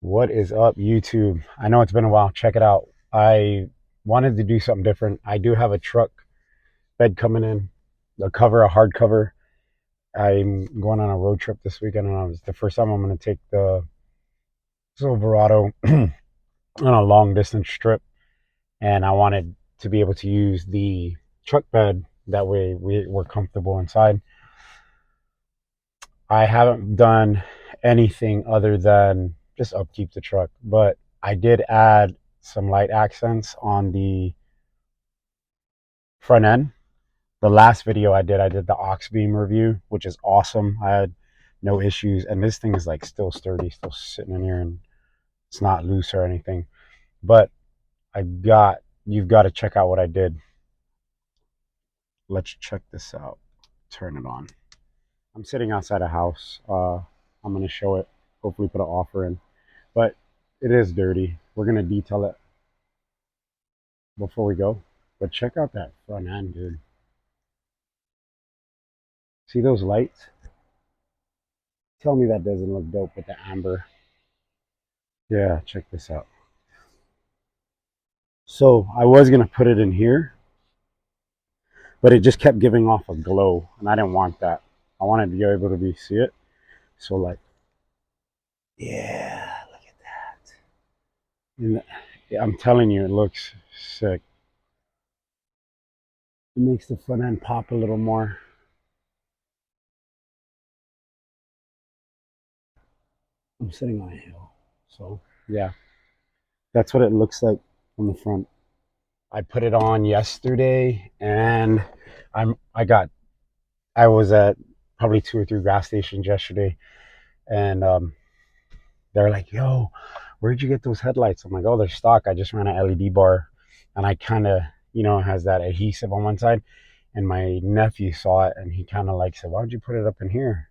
What is up, YouTube? I know it's been a while. Check it out. I wanted to do something different. I do have a truck bed coming in, a hard cover. I'm going on a road trip this weekend, and it's the first time I'm going to take the Silverado on a long distance trip. And I wanted to be able to use the truck bed. That way we're comfortable inside. I haven't done anything other than just upkeep the truck, but I did add some light accents on the front end. The last video I did the aux beam review, which is awesome. I had no issues, and this thing is like still sturdy, still sitting in here, and it's not loose or anything. But you've got to check out what I did. Let's check this out. Turn it on. I'm sitting outside a house. I'm gonna show it. Hopefully, put an offer in, but it is dirty. We're gonna detail it before we go. But check out that front end, dude. See those lights? Tell me that doesn't look dope with the amber. Yeah, check this out. So I was gonna put it in here, but it just kept giving off a glow, and I didn't want that. I wanted to be able to see it. So like, yeah, look at that. And I'm telling you, it looks sick. It makes the front end pop a little more. I'm sitting on a hill, so yeah, that's what it looks like from the front. I put it on yesterday, and I'm I got I was at probably 2 or 3 gas stations yesterday, and they're like, "Yo, where'd you get those headlights?" I'm like, "Oh, they're stock. I just ran an LED bar, and I kind of, has that adhesive on one side." And my nephew saw it, and he kind of like said, "Why don't you put it up in here?"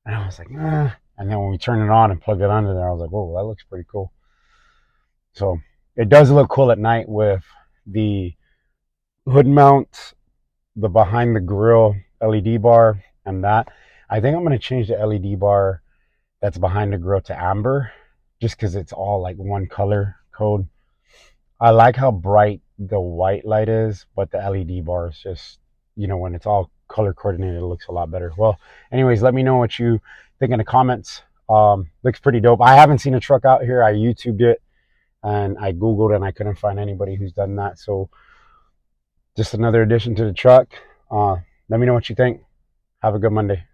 And I was like, "Nah." And then when we turned it on and plugged it under there, I was like, "Whoa, that looks pretty cool." So it does look cool at night with the hood mount, the behind the grill LED bar, and that. I think I'm gonna change the LED bar that's behind the grill to amber, just because it's all like one color code. I like how bright the white light is, but the LED bar is just, when it's all color coordinated, it looks a lot better. Well, anyways, let me know what you think in the comments. Looks pretty dope. I haven't seen a truck out here. I YouTubed it and I Googled, and I couldn't find anybody who's done that. So just another addition to the truck. Let me know what you think. Have a good Monday.